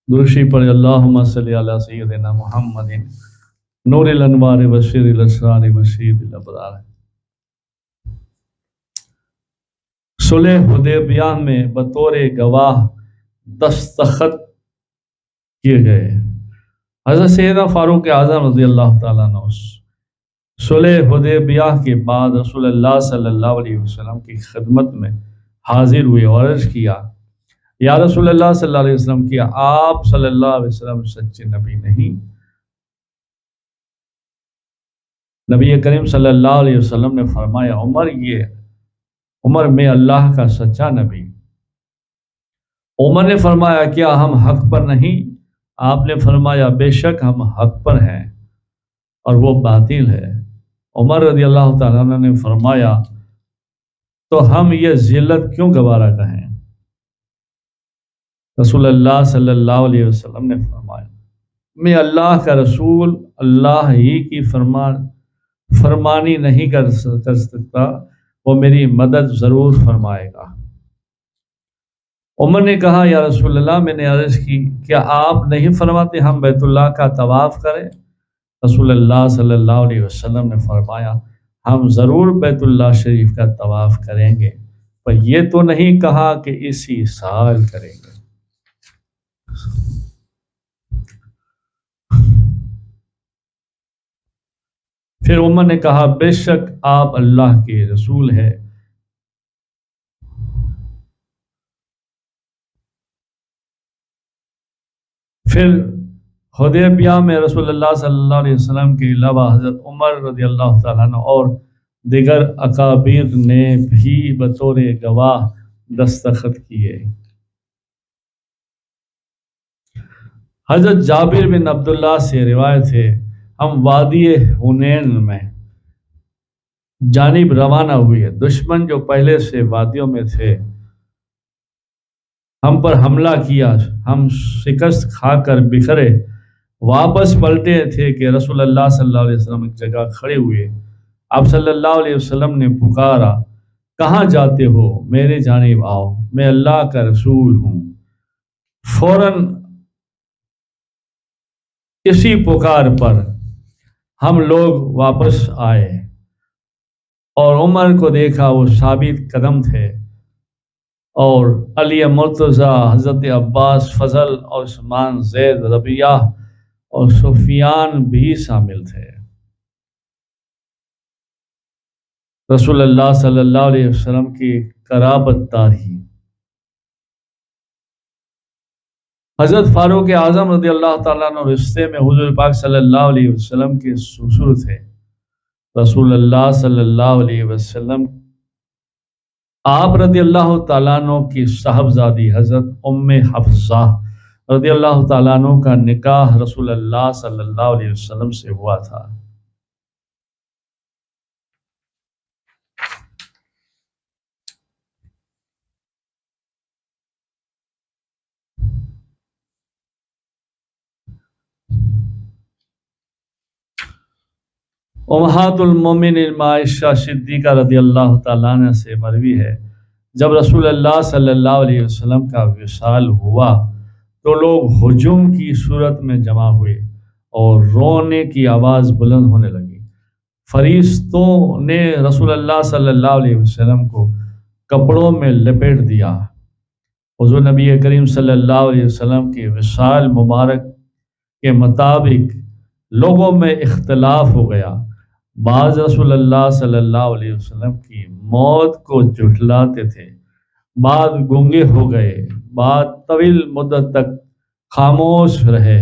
درشی پر اللہم صلی علی سیدنا محمد نور الانوار بشیر الاسرار بشیر الابرار۔ صلح حدیبیہ میں بطور گواہ دستخط کیے گئے۔ حضرت سیدنا فاروق اعظم رضی اللہ تعالیٰ عنہ صلح حدیبیہ کے بعد رسول اللہ صلی اللہ علیہ وسلم کی خدمت میں حاضر ہوئے اور عرض کیا، یا رسول اللہ صلی اللہ علیہ وسلم، کیا آپ صلی اللہ علیہ وسلم سچے نبی نہیں؟ نبی کریم صلی اللہ علیہ وسلم نے فرمایا، عمر میں اللہ کا سچا نبی۔ عمر نے فرمایا، کیا ہم حق پر نہیں؟ آپ نے فرمایا، بے شک ہم حق پر ہیں اور وہ باطل ہے۔ عمر رضی اللہ تعالیٰ عنہ نے فرمایا، تو ہم یہ ذلت کیوں گوارا کہیں؟ رسول اللہ صلی اللہ علیہ وسلم نے فرمایا، میں اللہ کا رسول اللہ ہی کی فرمانی نہیں کر سکتا، وہ میری مدد ضرور فرمائے گا۔ عمر نے کہا، یا رسول اللہ، میں نے عرض کی، کیا آپ نہیں فرماتے ہم بیت اللہ کا طواف کریں؟ رسول اللہ صلی اللہ علیہ وسلم نے فرمایا، ہم ضرور بیت اللہ شریف کا طواف کریں گے، پر یہ تو نہیں کہا کہ اسی سال کریں گے۔ پھر عمر نے کہا، بے شک آپ اللہ کے رسول ہیں۔ پھر حدیبیہ میں رسول اللہ صلی اللہ علیہ وسلم کے علاوہ حضرت عمر رضی اللہ تعالیٰ عنہ اور دیگر اکابر نے بھی بطور گواہ دستخط کیے۔ حضرت جابر بن عبداللہ سے روایت ہے، ہم وادی حنین میں جانب روانہ ہوئے۔ دشمن جو پہلے سے وادیوں میں تھے ہم پر حملہ کیا، ہم شکست کھا کر بکھرے واپس پلٹے تھے کہ رسول اللہ صلی اللہ علیہ وسلم ایک جگہ کھڑے ہوئے۔ آپ صلی اللہ علیہ وسلم نے پکارا، کہاں جاتے ہو؟ میرے جانب آؤ، میں اللہ کا رسول ہوں۔ فوراً اسی پکار پر ہم لوگ واپس آئے اور عمر کو دیکھا، وہ ثابت قدم تھے، اور علی مرتضی، حضرت عباس، فضل، عثمان، زید، ربیعہ اور سفیان بھی شامل تھے۔ رسول اللہ صلی اللہ علیہ وسلم کی قرابت داری۔ حضرت فاروق اعظم رضی اللہ تعالیٰ عنہ رشتے میں حضور پاک صلی اللہ علیہ وسلم کے سسر تھے۔ رسول اللہ صلی اللہ علیہ وسلم آپ رضی اللہ تعالیٰ عنہ کی صاحبزادی حضرت ام حفصہ رضی اللہ تعالیٰ عنہ کا نکاح رسول اللہ صلی اللہ علیہ وسلم سے ہوا تھا۔ امہات المومنین عائشہ صدیقہ رضی اللہ تعالیٰ عنہ سے مروی ہے، جب رسول اللہ صلی اللہ علیہ وسلم کا وصال ہوا تو لوگ ہجوم کی صورت میں جمع ہوئے اور رونے کی آواز بلند ہونے لگی۔ فرشتوں نے رسول اللہ صلی اللہ علیہ وسلم کو کپڑوں میں لپیٹ دیا۔ حضور نبی کریم صلی اللہ علیہ وسلم کے وصال مبارک کے مطابق لوگوں میں اختلاف ہو گیا۔ بعض رسول اللہ صلی اللہ علیہ وسلم کی موت کو جھٹلاتے تھے، بعض گونگے ہو گئے، بعض طویل مدت تک خاموش رہے،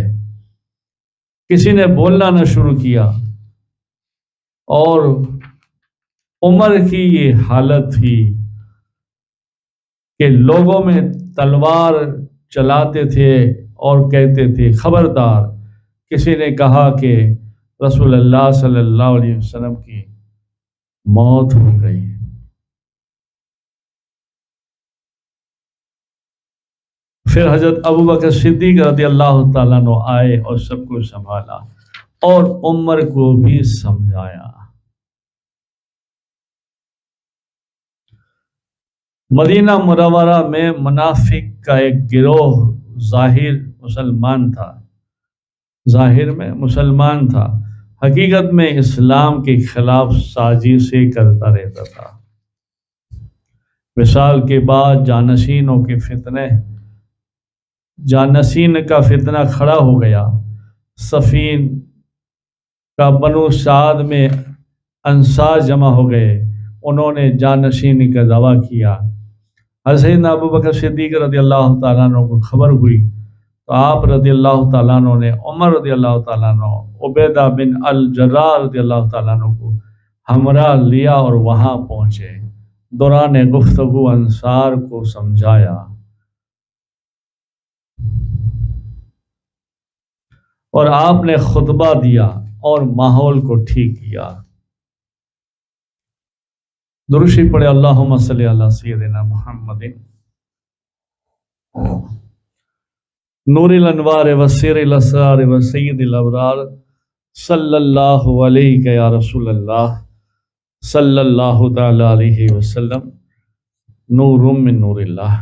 کسی نے بولنا نہ شروع کیا، اور عمر کی یہ حالت تھی کہ لوگوں میں تلوار چلاتے تھے اور کہتے تھے، خبردار۔ کسی نے کہا کہ رسول اللہ صلی اللہ علیہ وسلم کی موت ہو گئی۔ پھر حضرت ابوبکر صدیق رضی اللہ تعالیٰ عنہ آئے اور سب کو سنبھالا اور عمر کو بھی سمجھایا۔ مدینہ منورہ میں منافق کا ایک گروہ ظاہر مسلمان تھا، ظاہر میں مسلمان تھا، حقیقت میں اسلام کے خلاف سازشیں کرتا رہتا تھا۔ وصال کے بعد جانشین کا فتنہ کھڑا ہو گیا۔ سفین کا بنو سعد میں انصار جمع ہو گئے، انہوں نے جانشینی کا دعویٰ کیا۔ حضرت ابو بکر صدیق رضی اللہ تعالیٰ عنہ کو خبر ہوئی تو آپ رضی اللہ تعالیٰ عنہ نے عمر رضی اللہ تعالیٰ عنہ، عبیدہ بن الجراح رضی اللہ تعالیٰ عنہ کو ہمراہ لیا اور وہاں پہنچے۔ دوران گفتگو انصار کو سمجھایا اور آپ نے خطبہ دیا اور ماحول کو ٹھیک کیا۔ درود شریف پڑھے، اللہم صلی علی سیدنا محمد نور الانوار وسیر الاسرار وسید الابرار صلی اللہ علیہ یا رسول اللہ صلی اللہ تعالی علیہ وسلم، نور من نور اللہ۔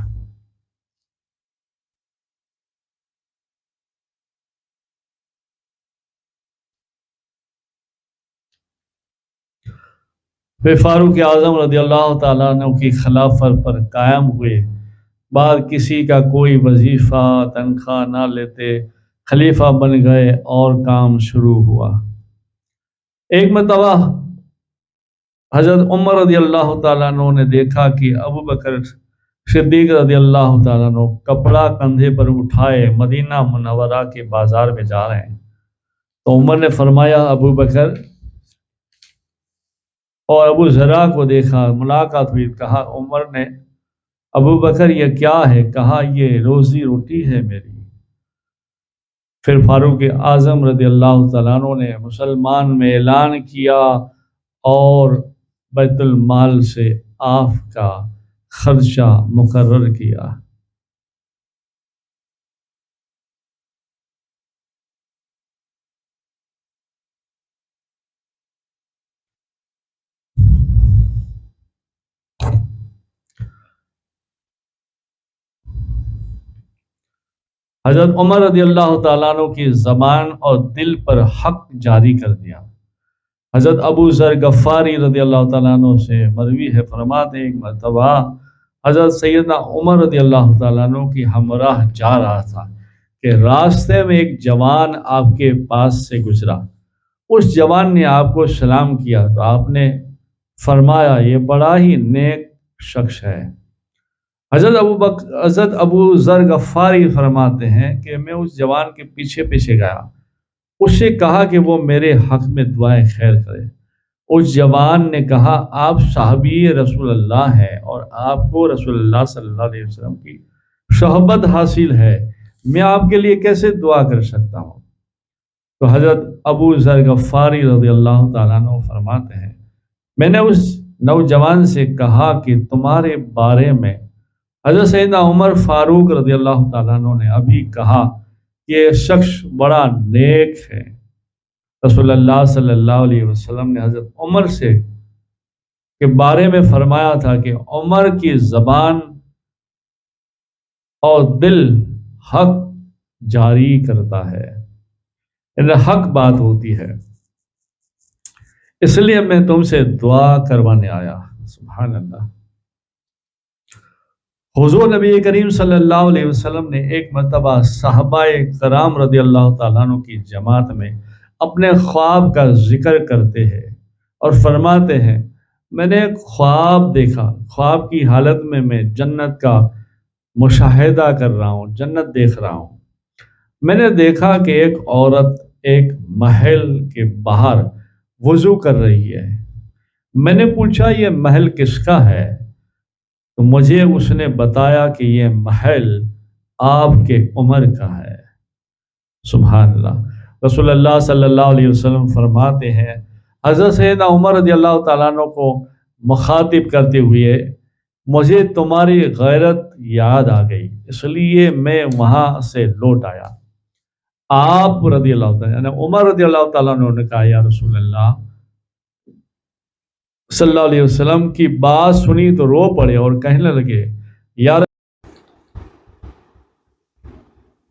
پھر فاروق اعظم رضی اللہ تعالیٰ عنہ کی خلافت پر قائم ہوئے، بعد کسی کا کوئی وظیفہ تنخواہ نہ لیتے خلیفہ بن گئے اور کام شروع ہوا۔ ایک مرتبہ حضرت عمر رضی اللہ تعالیٰ عنہ نے دیکھا کہ ابو بکر صدیق رضی اللہ تعالیٰ عنہ کپڑا کندھے پر اٹھائے مدینہ منورہ کے بازار میں جا رہے ہیں، تو عمر نے فرمایا ابو بکر، اور ابو ذرا کو دیکھا، ملاقات ہوئی، کہا عمر نے ابو بکر یہ کیا ہے؟ کہا یہ روزی روٹی ہے میری۔ پھر فاروق اعظم رضی اللہ تعالیٰ عنہ نے مسلمان میں اعلان کیا اور بیت المال سے آف کا خرچہ مقرر کیا۔ حضرت عمر رضی اللہ تعالیٰ عنہ کی زبان اور دل پر حق جاری کر دیا۔ حضرت ابو ذر غفاری رضی اللہ تعالیٰ عنہ سے مروی ہے، فرماتے ہیں ایک مرتبہ حضرت سیدنا عمر رضی اللہ تعالیٰ عنہ کی ہمراہ جا رہا تھا کہ راستے میں ایک جوان آپ کے پاس سے گزرا۔ اس جوان نے آپ کو سلام کیا تو آپ نے فرمایا یہ بڑا ہی نیک شخص ہے۔ حضرت ابو ذر غفاری فرماتے ہیں کہ میں اس جوان کے پیچھے پیچھے گیا، اس سے کہا کہ وہ میرے حق میں دعائیں خیر کرے۔ اس جوان نے کہا آپ صحابی رسول اللہ ہیں اور آپ کو رسول اللہ صلی اللہ علیہ وسلم کی صحبت حاصل ہے، میں آپ کے لیے کیسے دعا کر سکتا ہوں؟ تو حضرت ابو ذر غفاری رضی اللہ تعالیٰ عنہ فرماتے ہیں میں نے اس نوجوان سے کہا کہ تمہارے بارے میں حضرت سیدنا عمر فاروق رضی اللہ تعالیٰ عنہ نے ابھی کہا کہ یہ شخص بڑا نیک ہے۔ رسول اللہ صلی اللہ علیہ وسلم نے حضرت عمر سے کے بارے میں فرمایا تھا کہ عمر کی زبان اور دل حق جاری کرتا ہے، یعنی حق بات ہوتی ہے، اس لیے میں تم سے دعا کروانے آیا۔ سبحان اللہ۔ حضور نبی کریم صلی اللہ علیہ وسلم نے ایک مرتبہ صحابہ کرام رضی اللہ تعالیٰ عنہ کی جماعت میں اپنے خواب کا ذکر کرتے ہیں اور فرماتے ہیں میں نے ایک خواب دیکھا، خواب کی حالت میں میں جنت کا مشاہدہ کر رہا ہوں، جنت دیکھ رہا ہوں۔ میں نے دیکھا کہ ایک عورت ایک محل کے باہر وضو کر رہی ہے۔ میں نے پوچھا یہ محل کس کا ہے؟ تو مجھے اس نے بتایا کہ یہ محل آپ کے عمر کا ہے۔ سبحان اللہ۔ رسول اللہ صلی اللہ علیہ وسلم فرماتے ہیں حضرت سیدنا عمر رضی اللہ تعالیٰ عنہ کو مخاطب کرتے ہوئے مجھے تمہاری غیرت یاد آ گئی، اس لیے میں وہاں سے لوٹ آیا۔ آپ رضی اللہ تعالیٰ یعنی عمر رضی اللہ تعالیٰ عنہ نے کہا یا رسول اللہ صلی اللہ علیہ وسلم کی بات سنی تو رو پڑے اور کہنے لگے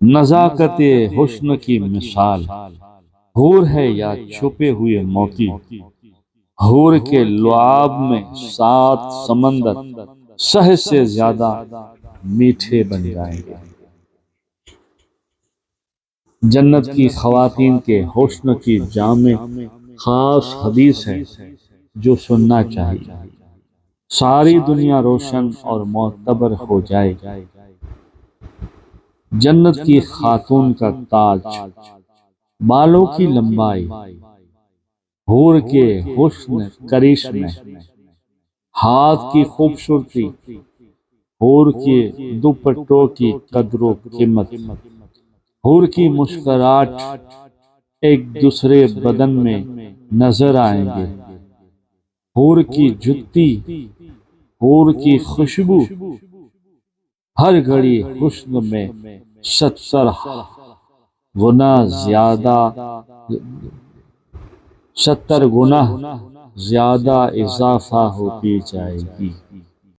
نزاکت حسن کی مثال، حور ہے یا چھپے ہوئے موتی، حور کے لعاب میں 7 سمندر شہد سے زیادہ میٹھے بن جائیں گے۔ جنت کی خواتین کے حسن کی جامع خاص حدیث ہے جو سننا چاہیے۔ ساری دنیا روشن اور معتبر ہو جائے گی۔ جنت کی خاتون کا تاج، بالوں کی لمبائی، حور کے حسن کرشمے، ہاتھ کی خوبصورتی، حور کے دوپٹوں کی قدر و قیمت، حور کی مسکراہٹ ایک دوسرے بدن میں نظر آئیں گے، حور کی جُتی، حور کی خوشبو، ہر گھڑی حسن میں 70 گنا زیادہ اضافہ ہوتی جائے گی۔